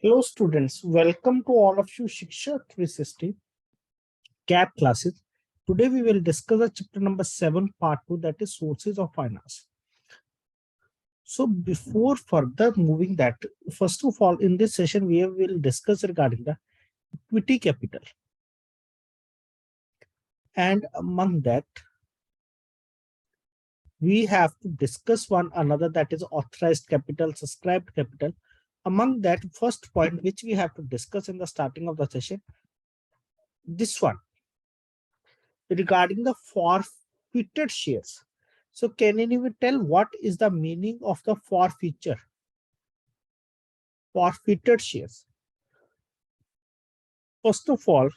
Hello students, welcome to all of you Shiksha 360 CAP classes. Today we will discuss the chapter number 7 part 2, that is sources of finance. So before further moving that, first of all in this session we will discuss regarding the equity capital, and among that we have to discuss one another, that is authorized capital, subscribed capital. Among that, first point which we have to discuss in the starting of the session, this one, regarding the forfeited shares. So can anyone tell what is the meaning of the forfeiture? Forfeited shares. First of all,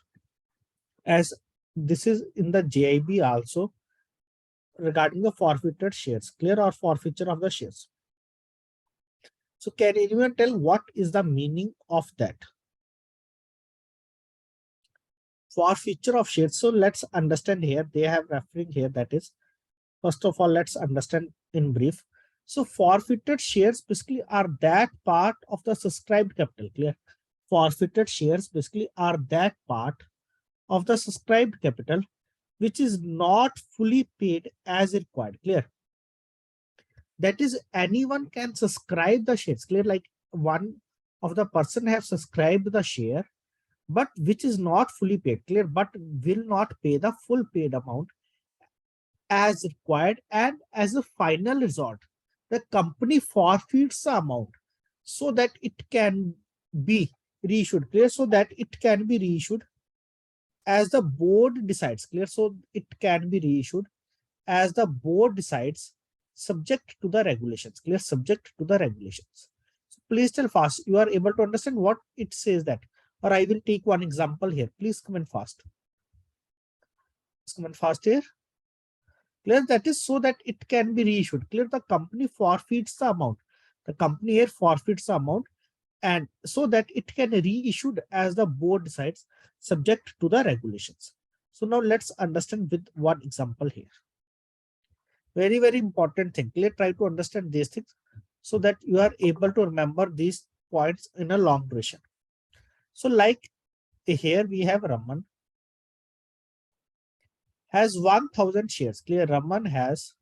as this is in the JIB also, regarding the forfeited shares, clear, or forfeiture of the shares. So can anyone tell what is the meaning of that? Forfeiture of shares. So let's understand here. They have referring here, that is, first of all, let's understand in brief. So forfeited shares basically are that part of the subscribed capital, clear? Forfeited shares basically are that part of the subscribed capital which is not fully paid as required, clear? That is, anyone can subscribe the shares, clear? Like one of the person have subscribed the share, but which is not fully paid, clear? But will not pay the full paid amount as required, and as a final result, the company forfeits the amount so that it can be reissued, clear? So that it can be reissued as the board decides, clear? So it can be reissued as the board decides, subject to the regulations, clear? Subject to the regulations. So please tell fast, you are able to understand what it says that, or I will take one example here. Please comment fast. Please comment fast here. Clear? That is so that it can be reissued, clear? The company forfeits the amount. The company here forfeits the amount, and so that it can reissued as the board decides, subject to the regulations. So now let's understand with one example here. Very, very important thing. Clear? Try to understand these things so that you are able to remember these points in a long duration. So like here we have Raman has 1000 shares. Clear? Raman has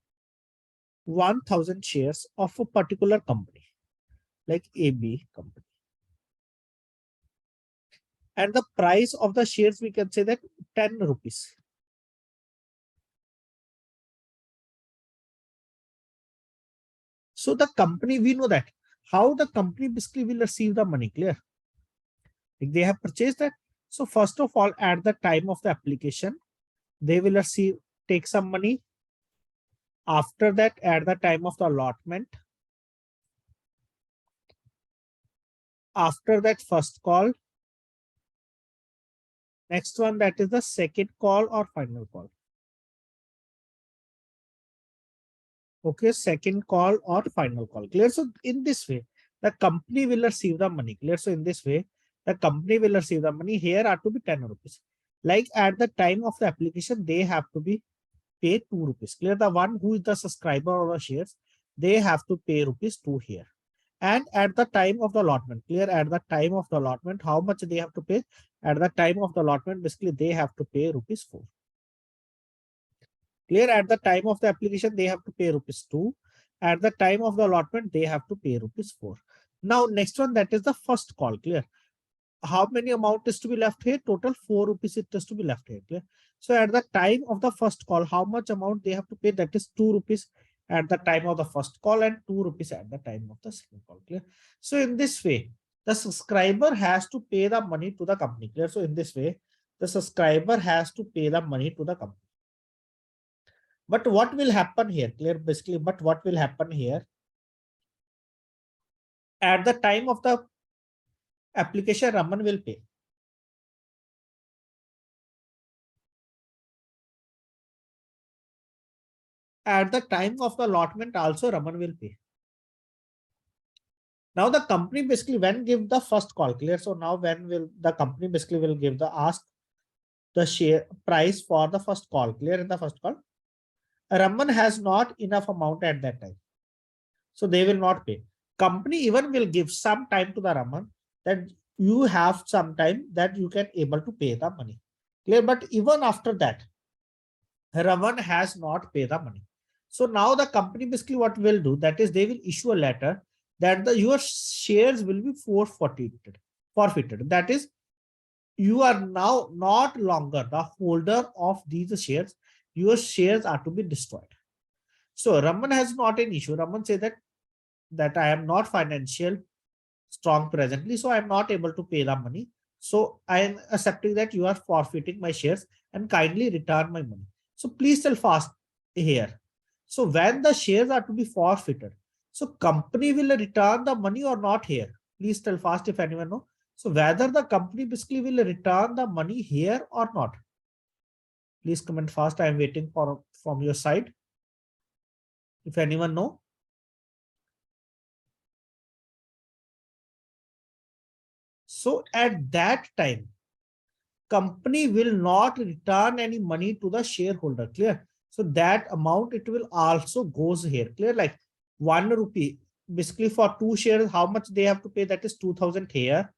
1000 shares of a particular company, like AB company. And the price of the shares, we can say that 10 rupees. So the company, we know that how the company basically will receive the money, clear? Like they have purchased that. So first of all, at the time of the application, they will receive, take some money. After that, at the time of the allotment, after that first call, next one, that is the second call or final call. Okay, second call or final call, clear? So in this way, the company will receive the money, clear? So in this way, the company will receive the money. Here are to be 10 rupees. Like at the time of the application, they have to be paid 2 rupees, clear? The one who is the subscriber of the shares, they have to pay rupees 2 here. And at the time of the allotment, clear? At the time of the allotment, how much they have to pay? At the time of the allotment, basically they have to pay rupees 4. Clear? At the time of the application, they have to pay rupees 2. At the time of the allotment, they have to pay rupees 4. Now, next one, that is the first call, clear? How many amount is to be left here? Total 4 rupees it is to be left here, clear? So at the time of the first call, how much amount they have to pay? That is 2 rupees at the time of the first call and 2 rupees at the time of the second call, clear? So in this way, the subscriber has to pay the money to the company, clear? So in this way, the subscriber has to pay the money to the company. But what will happen here? Clear? Basically, but what will happen here? At the time of the application, Raman will pay. At the time of the allotment, also Raman will pay. Now the company basically when give the first call, clear? So now when will the company basically will give the ask the share price for the first call, clear? In the first call, Raman has not enough amount at that time, so they will not pay. Company even will give some time to the Raman that you have some time that you can able to pay the money. Clear? But even after that, Raman has not paid the money. So now the company basically what will do, that is they will issue a letter that your shares will be forfeited. That is, you are now not longer the holder of these shares. Your shares are to be destroyed. So Raman has not an issue. Raman say that I am not financial strong presently, so I am not able to pay the money. So I am accepting that you are forfeiting my shares and kindly return my money. So please tell fast here. So when the shares are to be forfeited, so company will return the money or not here? Please tell fast if anyone know. So whether the company basically will return the money here or not? Please comment fast. I am waiting for from your side. If anyone know. So at that time, company will not return any money to the shareholder. Clear? So that amount it will also goes here. Clear? Like 1 rupee. Basically for 2 shares, how much they have to pay? That is 2000 here,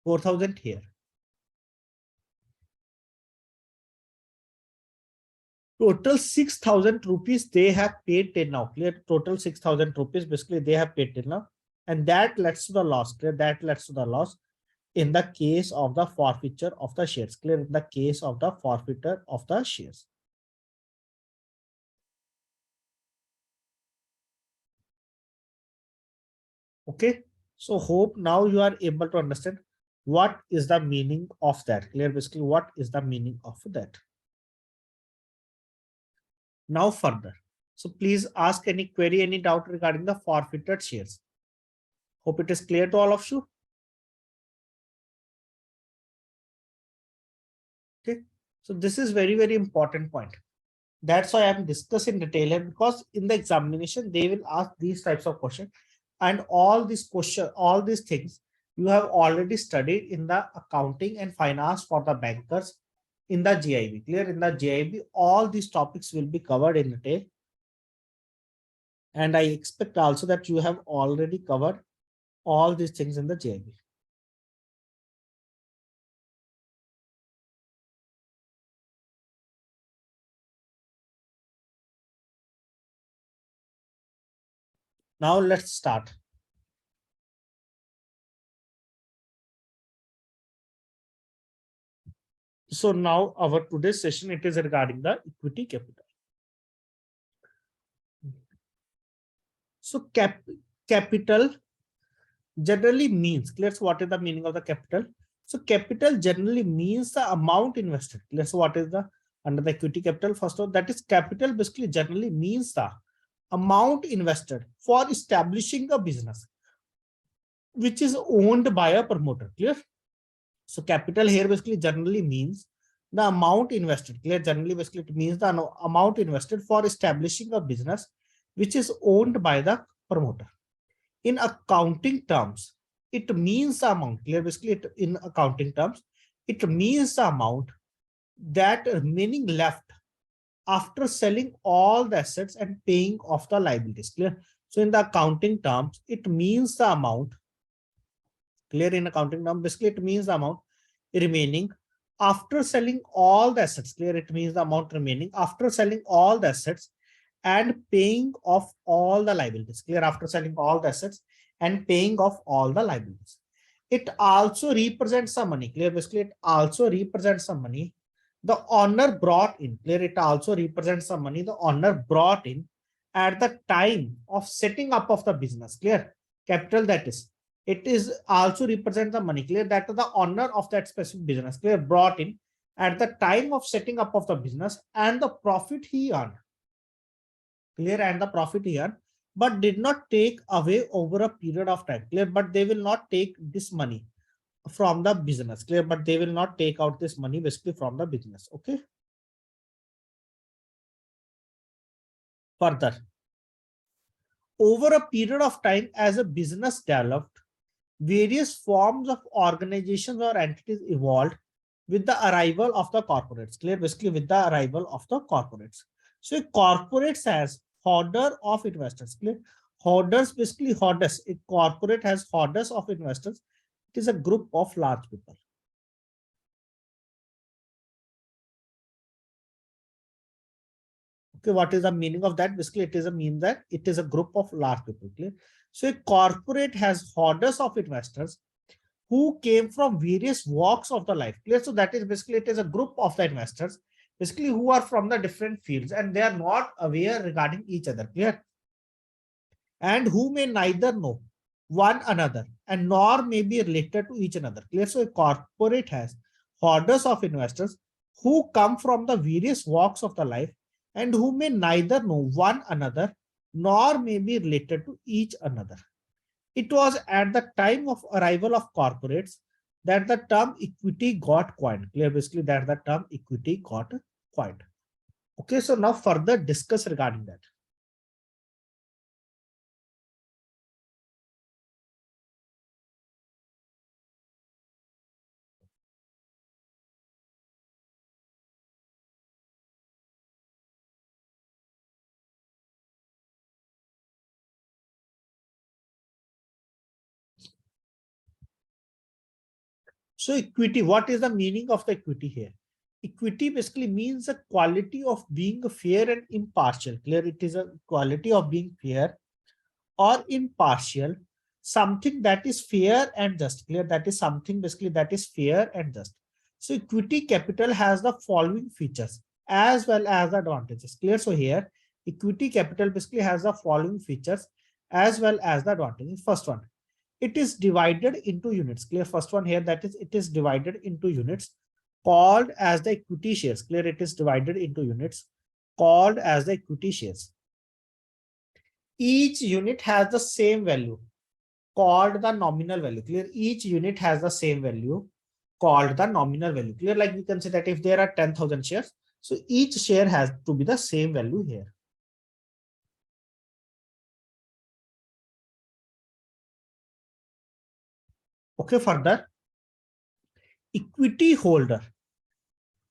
4000 here. Total 6000 rupees they have paid till now. Clear? Total 6000 rupees basically they have paid till now. And that leads to the loss. Clear? That leads to the loss in the case of the forfeiture of the shares. Clear? In the case of the forfeiture of the shares. Okay. So hope now you are able to understand what is the meaning of that. Clear? Basically, what is the meaning of that? Now further. So please ask any query, any doubt regarding the forfeited shares. Hope it is clear to all of you. Okay. So this is very, very important point. That's why I'm discussing detail here, because in the examination, they will ask these types of questions, and all these questions, all these things you have already studied in the accounting and finance for the bankers in the GIB. Clear? In the GIB, all these topics will be covered in detail. And I expect also that you have already covered all these things in the GIB. Now let's start. So now our today's session, it is regarding the equity capital. So capital generally means, clear, so what is the meaning of the capital? So capital generally means the amount invested. Clear, so what is the under the equity capital? First of all, that is capital basically generally means the amount invested for establishing a business which is owned by a promoter. Clear? So capital here basically generally means the amount invested. Clear? Generally basically it means the amount invested for establishing a business which is owned by the promoter. In accounting terms, it means the amount. Clear? Basically in accounting terms, it means the amount that remaining left after selling all the assets and paying off the liabilities. Clear? So in the accounting terms, it means the amount. Clear? In accounting terms, basically it means the amount remaining after selling all the assets. Clear? It means the amount remaining after selling all the assets and paying off all the liabilities. Clear? After selling all the assets and paying off all the liabilities. It also represents some money. Clear? Basically, it also represents some money the owner brought in. Clear? It also represents some money the owner brought in at the time of setting up of the business. Clear? Capital, that is. It is also represent the money. Clear? That the owner of that specific business, clear, brought in at the time of setting up of the business, and the profit he earned. Clear? And the profit he earned, but did not take away over a period of time. Clear? But they will not take this money from the business. Clear? But they will not take out this money basically from the business. Okay. Further, over a period of time, as a business developed, various forms of organizations or entities evolved with the arrival of the corporates. Clear? Basically with the arrival of the corporates. So corporates as holder of investors. Clear? Hoarders, basically hoarders. A corporate has hoarders of investors. It is a group of large people. Okay, what is the meaning of that? Basically, it is a mean that it is a group of large people. Clear? So a corporate has hoarders of investors who came from various walks of the life. Clear? So that is basically it is a group of the investors, basically who are from the different fields and they are not aware regarding each other. Clear? And who may neither know one another and nor may be related to each another. Clear? So a corporate has hoarders of investors who come from the various walks of the life and who may neither know one another nor may be related to each another. It was at the time of arrival of corporates that the term equity got coined. Clear? Basically, that the term equity got coined. Okay, so now further discuss regarding that. So equity, what is the meaning of the equity here? Equity basically means a quality of being fair and impartial. Clear? It is a quality of being fair or impartial, something that is fair and just. Clear? That is something basically that is fair and just. So equity capital has the following features as well as the advantages. Clear? So here equity capital basically has the following features as well as the advantages. First one, it is divided into units. Clear? First one here, that is it is divided into units called as the equity shares. Clear? It is divided into units called as the equity shares. Each unit has the same value called the nominal value. Clear? Each unit has the same value called the nominal value. Clear? Like we can say that if there are 10,000 shares, so each share has to be the same value here. Okay, further, equity holder,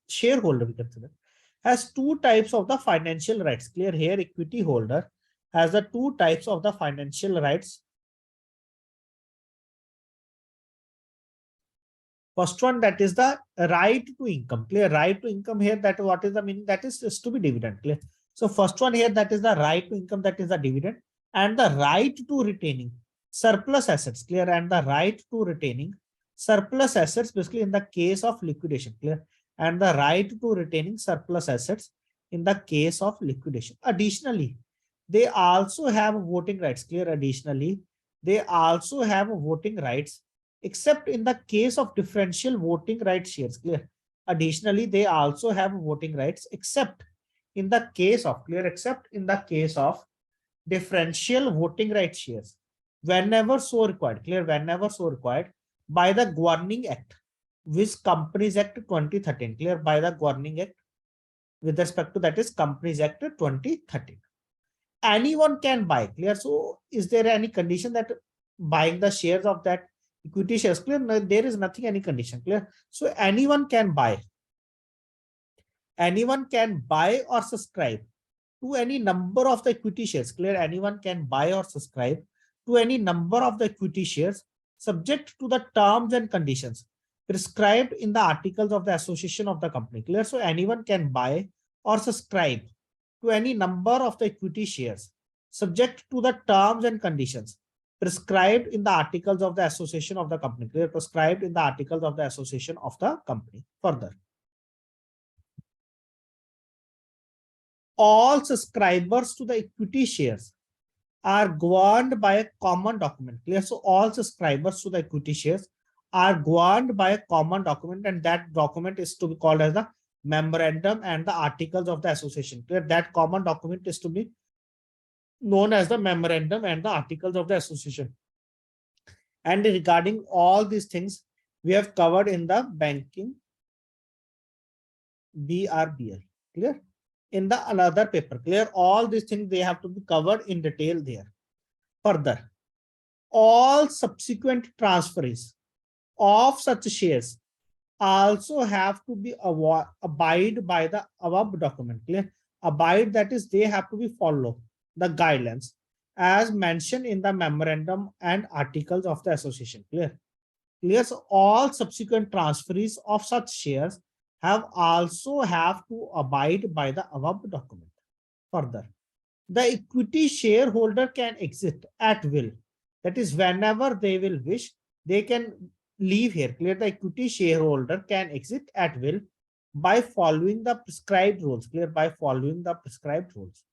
shareholder we consider, has two types of the financial rights. Clear? Here equity holder has the two types of the financial rights. First one, that is the right to income. Clear? Right to income here, that what is the meaning? That is to be dividend. Clear? So first one here, that is the right to income, that is the dividend, and the right to retaining surplus assets. Clear? And the right to retaining surplus assets basically in the case of liquidation. Clear? And the right to retaining surplus assets in the case of liquidation. Additionally, they also have voting rights. Clear? Additionally, they also have voting rights except in the case of differential voting rights shares. Clear? Additionally, they also have voting rights except in the case of, clear, except in the case of differential voting rights shares whenever so required. Clear? Whenever so required by the Governing Act, which Companies Act 2013. Clear? By the Governing Act with respect to, that is Companies Act 2013. Anyone can buy. Clear? So is there any condition that buying the shares of that equity shares? Clear? No, there is nothing, any condition. Clear? So anyone can buy. Anyone can buy or subscribe to any number of the equity shares. Clear? Anyone can buy or subscribe to any number of the equity shares subject to the terms and conditions prescribed in the articles of the association of the company. Clear? So anyone can buy or subscribe to any number of the equity shares subject to the terms and conditions prescribed in the articles of the association of the company. Clear? Prescribed in the articles of the association of the company. Further, all subscribers to the equity shares are governed by a common document. Clear? So all subscribers to the equity shares are governed by a common document, and that document is to be called as the memorandum and the articles of the association. Clear? That common document is to be known as the memorandum and the articles of the association. And regarding all these things, we have covered in the banking BRBL. Clear? In the another paper. Clear? All these things, they have to be covered in detail there. Further, all subsequent transfers of such shares also have to be abide by the above document. Clear? Abide, that is they have to be follow the guidelines as mentioned in the memorandum and articles of the association. Clear? Clear. So all subsequent transferees of such shares have to abide by the above document. Further, the equity shareholder can exit at will. That is, whenever they will wish, they can leave here. Clear? The equity shareholder can exit at will by following the prescribed rules. Clear? By following the prescribed rules.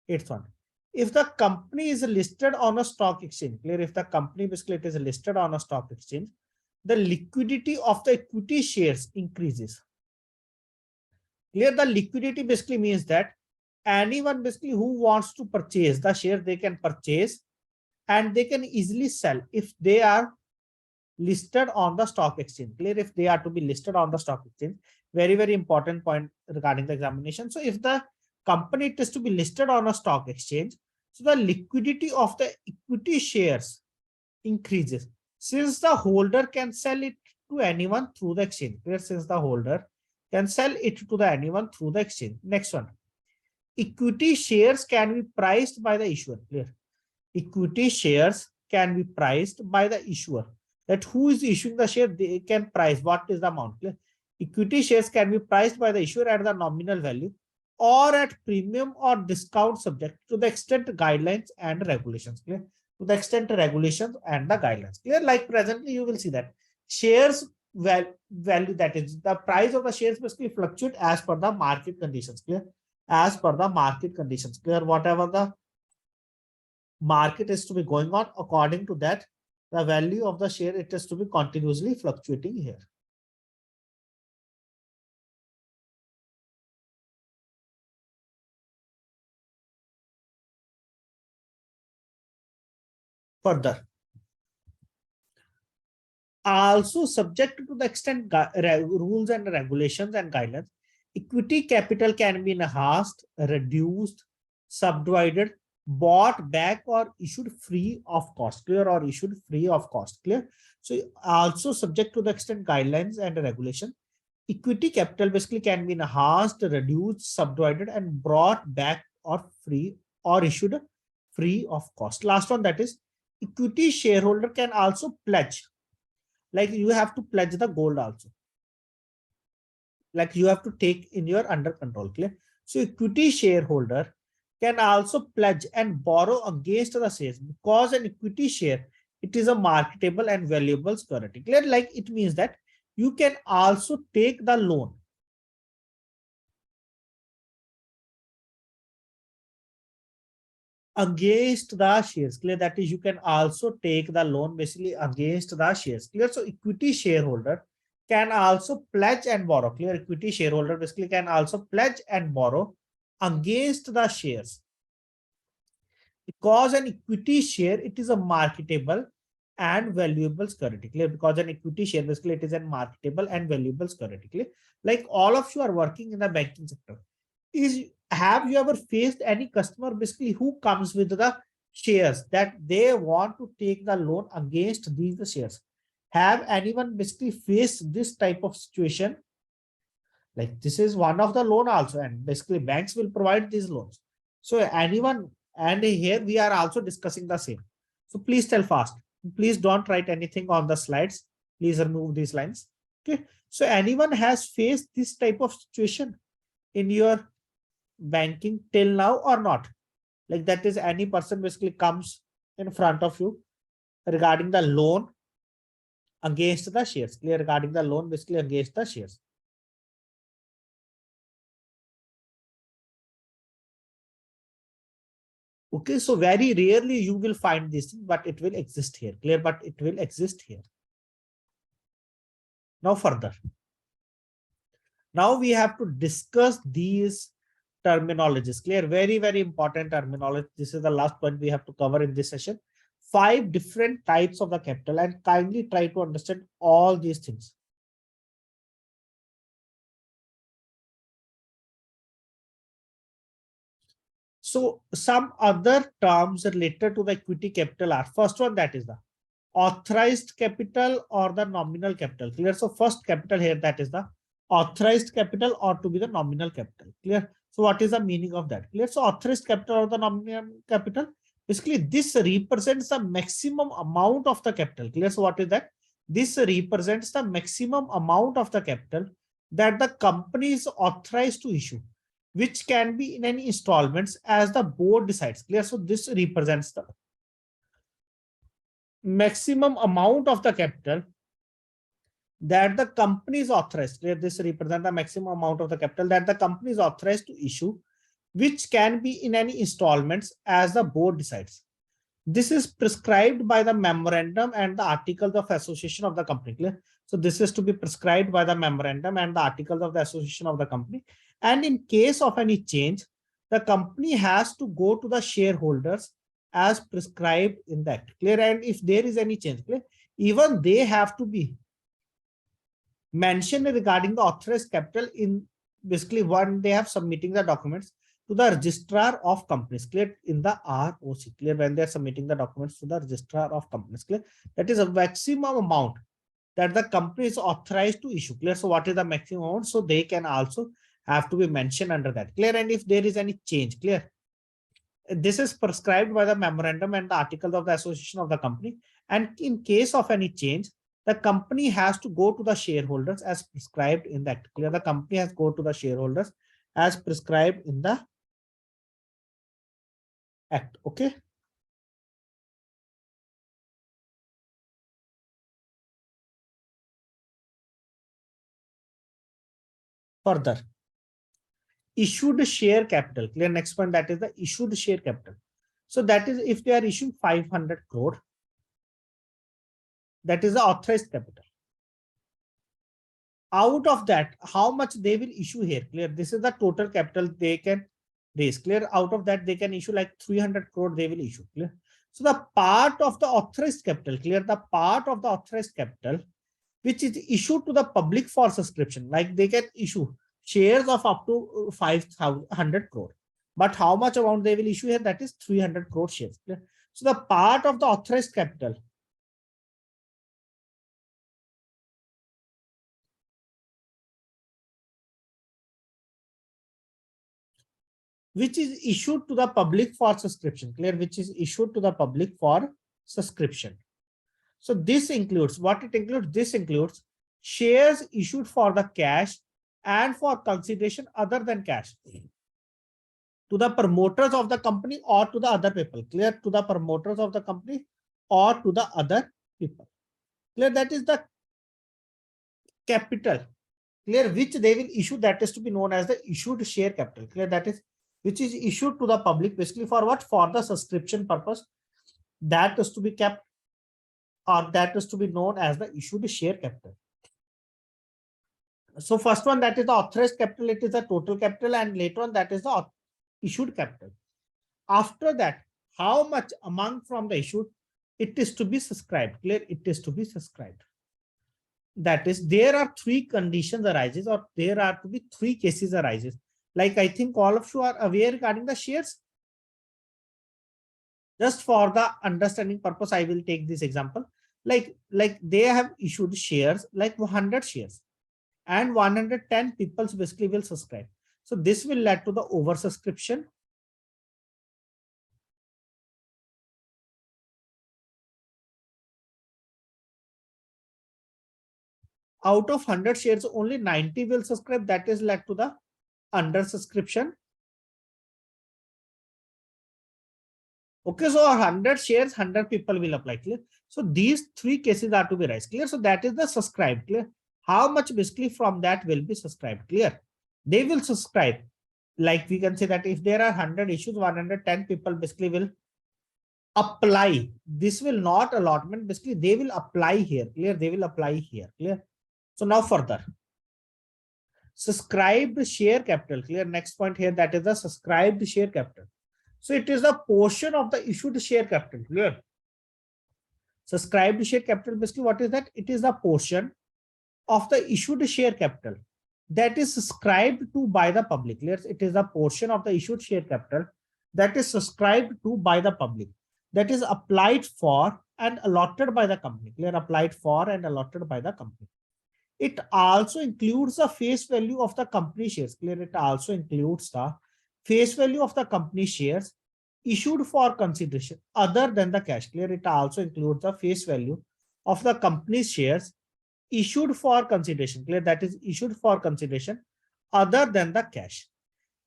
Eighth one. If the company is listed on a stock exchange, clear? If the company basically it is listed on a stock exchange, the liquidity of the equity shares increases. Clear? The liquidity basically means that anyone basically who wants to purchase the share, they can purchase and they can easily sell if they are listed on the stock exchange. Clear? If they are to be listed on the stock exchange, very, very important point regarding the examination. So if the company is to be listed on a stock exchange, so the liquidity of the equity shares increases since the holder can sell it to anyone through the exchange. Clear? Since the holder can sell it to the anyone through the exchange. Next one. Equity shares can be priced by the issuer. Clear? Equity shares can be priced by the issuer. That who is issuing the share, they can price what is the amount. Clear? Equity shares can be priced by the issuer at the nominal value or at premium or discount subject to the extent guidelines and regulations. Clear? To the extent regulations and the guidelines. Clear? Like presently you will see that shares value, that is the price of the shares basically fluctuate as per the market conditions. Clear? As per the market conditions. Clear? Whatever the market is to be going on, according to that, the value of the share, it is to be continuously fluctuating here. Further, also subject to the extent rules and regulations and guidelines, equity capital can be enhanced, reduced, subdivided, bought back, or issued free of cost. Clear? Or issued free of cost. Clear? So also subject to the extent guidelines and regulation, equity capital basically can be enhanced, reduced, subdivided, and brought back or free or issued free of cost. Last one, that is equity shareholder can also pledge. Like you have to pledge the gold also. Like you have to take in your under control. Clear? So equity shareholder can also pledge and borrow against the shares because an equity share, it is a marketable and valuable security. Clear? Like it means that you can also take the loan against the shares. Clear? That is, you can also take the loan basically against the shares. Clear? So equity shareholder can also pledge and borrow. Clear? Equity shareholder basically can also pledge and borrow against the shares because an equity share, it is a marketable and valuable security. Clear? Because an equity share basically it is a marketable and valuable security. Clear? Like all of you are working in the banking sector. Have you ever faced any customer basically who comes with the shares that they want to take the loan against these shares? Have anyone basically faced this type of situation? Like this is one of the loan also, and basically banks will provide these loans. So anyone, and here we are also discussing the same. So please tell fast. Please don't write anything on the slides. Please remove these lines. Okay. So anyone has faced this type of situation in your banking till now or not? Like that is any person basically comes in front of you regarding the loan against the shares. Clear? Regarding the loan basically against the shares. Okay, so very rarely you will find this thing, but it will exist here. Clear? But it will exist here. Now further. Now we have to discuss these terminologies. Clear? Very, very important terminology. This is the last point we have to cover in this session. 5 different types of the capital, and kindly try to understand all these things. So some other terms related to the equity capital are, first one, that is the authorized capital or the nominal capital. Clear? So first capital here, that is the authorized capital or to be the nominal capital. Clear? So what is the meaning of that? Clear? So authorized capital or the nominal capital Basically, this represents the maximum amount of the capital. Clear? So what is that? This represents the maximum amount of the capital that the company is authorized to issue, which can be in any installments as the board decides. Clear? So this represents the maximum amount of the capital that the company is authorized. Clear? This represents the maximum amount of the capital that the company is authorized to issue, which can be in any installments as the board decides. This is prescribed by the memorandum and the articles of association of the company. Clear? So this is to be prescribed by the memorandum and the articles of the association of the company. And in case of any change, the company has to go to the shareholders as prescribed in the act. Clear? And if there is any change, clear, even they have to be mentioned regarding the authorized capital in basically when they have submitting the documents to the registrar of companies. Clear? In the ROC. Clear? When they are submitting the documents to the registrar of companies. Clear? That is a maximum amount that the company is authorized to issue. Clear? So what is the maximum amount? So they can also have to be mentioned under that. Clear? And if there is any change, clear, this is prescribed by the memorandum and the articles of the association of the company. And in case of any change, the company has to go to the shareholders as prescribed in that. Clear? The company has to go to the shareholders as prescribed in the act. Okay. Further, issued share capital. Clear? Next point, that is the issued share capital. So that is if they are issuing 500 crore, that is the authorized capital. Out of that, how much they will issue here? Clear? This is the total capital they can raise. Clear? Out of that, they can issue like 300 crore they will issue. Clear? So the part of the authorized capital, clear, the part of the authorized capital which is issued to the public for subscription, like they can issue shares of up to 500 crore. But how much amount they will issue here? That is 300 crore shares. Clear? So the part of the authorized capital which is issued to the public for subscription. Clear? Which is issued to the public for subscription. So this includes what it includes. This includes shares issued for the cash and for consideration other than cash to the promoters of the company or to the other people. Clear? To the promoters of the company or to the other people. Clear? That is the capital. Clear? Which they will issue, that is to be known as the issued share capital. Clear? That is which is issued to the public basically for what? For the subscription purpose. That is to be kept, or that is to be known as the issued share capital. So first one, that is the authorized capital, it is the total capital, and later on that is the issued capital. After that, how much amount from the issued, it is to be subscribed. Clear? It is to be subscribed. That is, there are three conditions arises, or there are to be three cases arises. Like I think all of you are aware regarding the shares. Just for the understanding purpose, I will take this example. Like they have issued shares, like 100 shares, and 110 people basically will subscribe. So this will lead to the oversubscription. Out of 100 shares, only 90 will subscribe. That is led to the undersubscription. Okay, so 100 shares, 100 people will apply. Clear? So these three cases are to be raised. Clear? So that is the subscribed. Clear? How much basically from that will be subscribed? Clear? They will subscribe. Like we can say that if there are 100 issues, 110 people basically will apply. This will not allotment. Basically, they will apply here. Clear? They will apply here. Clear? So now further. Subscribed share capital. Clear? Next point here, that is the subscribed share capital. So it is a portion of the issued share capital. Clear? Subscribed share capital, basically what is that? It is a portion of the issued share capital that is subscribed to by the public. Clear? It is a portion of the issued share capital that is subscribed to by the public, that is applied for and allotted by the company. Clear? Applied for and allotted by the company. It also includes the face value of the company shares. Clear? It also includes the face value of the company shares issued for consideration other than the cash. Clear? It also includes the face value of the company's shares issued for consideration. Clear? That is issued for consideration other than the cash.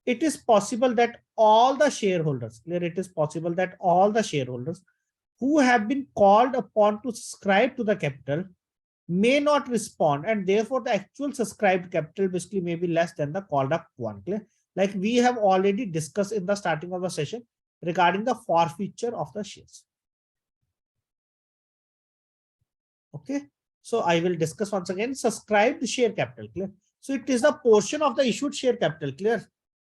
It is possible that all the shareholders, clear? It is possible that all the shareholders who have been called upon to subscribe to the capital may not respond, and therefore the actual subscribed capital basically may be less than the called up one. Clear? Like we have already discussed in the starting of the session regarding the forfeiture of the shares. Okay, so I will discuss once again subscribed share capital. Clear? So it is the portion of the issued share capital. Clear?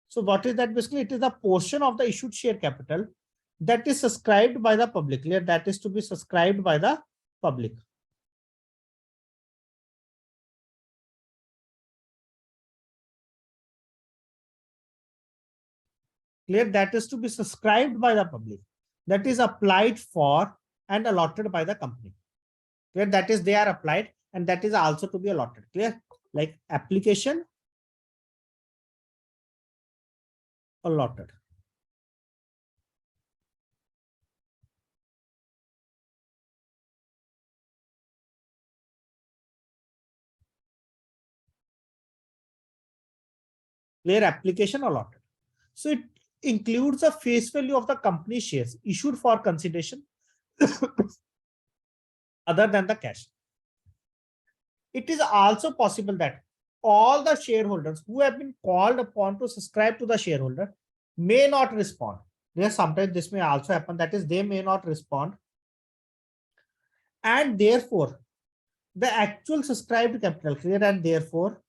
So what is that? Basically, it is the portion of the issued share capital that is subscribed by the public. Clear? That is to be subscribed by the public. Clear? That is to be subscribed by the public. That is applied for and allotted by the company. Clear? That is they are applied and that is also to be allotted. Clear? Like application, allotted. Clear? Application, allotted. So it includes a face value of the company shares issued for consideration other than the cash. It is also possible that all the shareholders who have been called upon to subscribe to the shareholder may not respond. Yes, sometimes this may also happen, that is they may not respond, and therefore the actual subscribed capital, clear, and therefore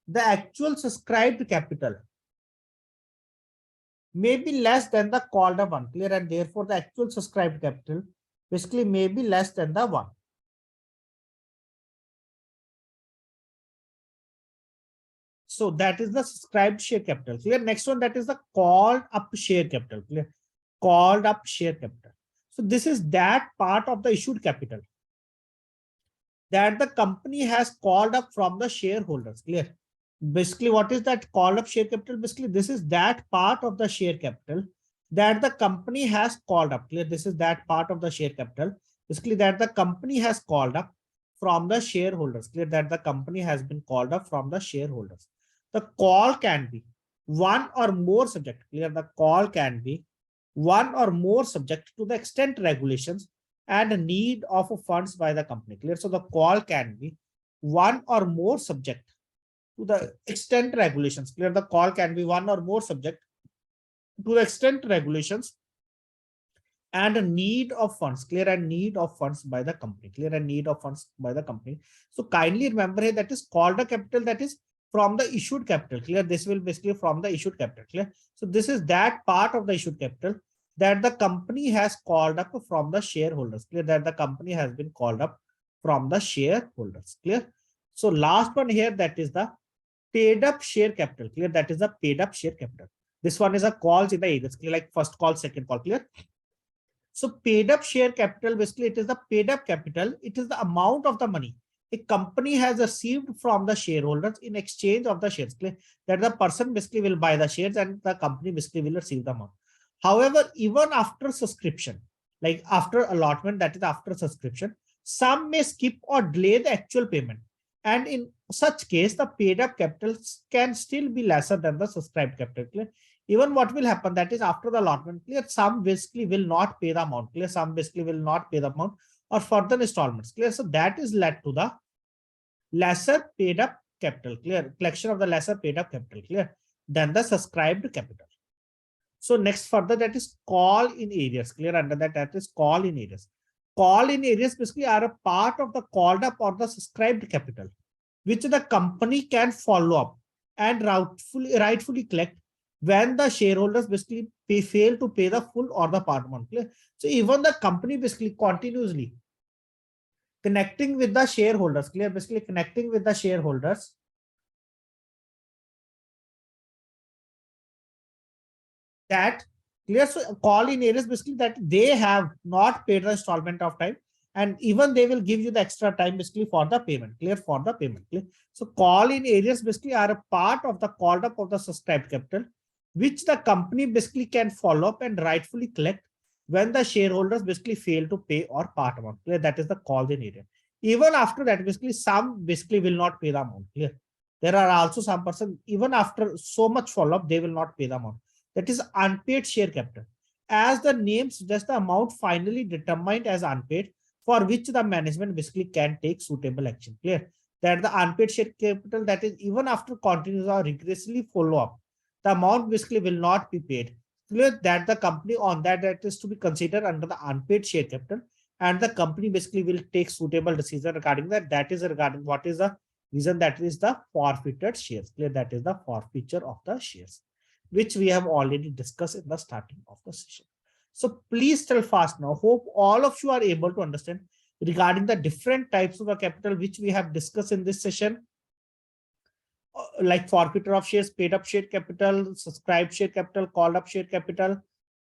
the actual subscribed capital may be less than the called up one. Clear? And therefore the actual subscribed capital basically may be less than the one. So that is the subscribed share capital. Clear? Next one, that is the called up share capital. Clear? Called up share capital. So this is that part of the issued capital that the company has called up from the shareholders. Clear? Basically, what is that called up share capital? Basically, this is that part of the share capital that the company has called up. Clear? This is that part of the share capital basically that the company has called up from the shareholders. Clear? That the company has been called up from the shareholders. The call can be one or more subject. Clear? The call can be one or more subject to the extent regulations and need of funds by the company. Clear? So the call can be one or more subject to the extent regulations. Clear? The call can be one or more subject to the extent regulations and a need of funds. Clear? And need of funds by the company. Clear? And need of funds by the company. So kindly remember here, that is called a capital that is from the issued capital. Clear? This will basically from the issued capital. Clear? So this is that part of the issued capital that the company has called up from the shareholders. Clear? That the company has been called up from the shareholders. Clear? So last one here, that is the paid up share capital. Clear? That is the paid up share capital. This one is a calls in the areas, like first call, second call. Clear? So paid up share capital, basically it is the paid up capital. It is the amount of the money a company has received from the shareholders in exchange of the shares. Clear? That the person basically will buy the shares and the company basically will receive the amount. However, even after subscription, like after allotment, that is after subscription, some may skip or delay the actual payment. And in such case, the paid up capital can still be lesser than the subscribed capital. Clear? Even what will happen, that is after the allotment, clear, some basically will not pay the amount. Clear? Some basically will not pay the amount or further installments. Clear? So that is led to the lesser paid up capital. Clear? Collection of the lesser paid up capital. Clear? Than the subscribed capital. So next further, that is call in areas. Clear? Under that, that is call in areas. Call in areas basically are a part of the called up or the subscribed capital, which the company can follow up and rightfully collect when the shareholders basically fail to pay the full or the part amount. Clear? So even the company basically continuously connecting with the shareholders. Clear? Basically connecting with the shareholders that, clear, so call in areas basically that they have not paid the installment of time, and even they will give you the extra time basically for the payment. Clear? For the payment. Clear? So call in areas basically are a part of the called up of the subscribed capital, which the company basically can follow up and rightfully collect when the shareholders basically fail to pay or part amount. Clear? That is the call in area. Even after that, basically some basically will not pay the amount. Clear? There are also some person, even after so much follow up, they will not pay the amount. That is unpaid share capital. As the name suggests, the amount finally determined as unpaid, for which the management basically can take suitable action. Clear? That the unpaid share capital, that is even after continuous or rigorously follow up, the amount basically will not be paid. Clear that the company on that is to be considered under the unpaid share capital, and the company basically will take suitable decision regarding that. That is regarding what is the reason, that is the forfeited shares. Clear? That is the forfeiture of the shares, which we have already discussed in the starting of the session. So please tell fast now. Hope all of you are able to understand regarding the different types of the capital which we have discussed in this session, like forfeiture of shares, paid up share capital, subscribed share capital, called up share capital,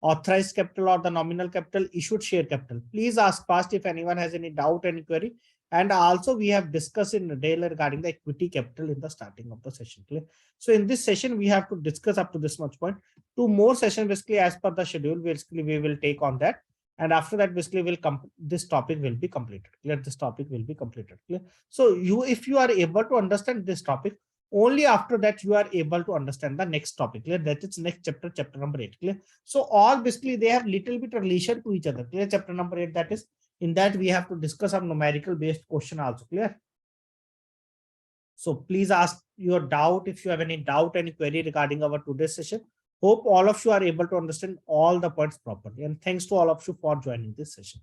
authorized capital or the nominal capital, issued share capital. Please ask fast if anyone has any doubt, any query. And also we have discussed in detail regarding the equity capital in the starting of the session. Clear? So in this session, we have to discuss up to this much point. 2 more sessions basically as per the schedule, basically we will take on that. And after that, basically will come, this topic will be completed. Clear? This topic will be completed. Clear? So if you are able to understand this topic, only after that you are able to understand the next topic. Clear? That is next chapter, chapter number 8. Clear? So all basically they have little bit relation to each other. Clear? Chapter number 8, that is, in that we have to discuss some numerical based question also. Clear? So please ask your doubt if you have any doubt, any query regarding our today's session. Hope all of you are able to understand all the points properly. And thanks to all of you for joining this session.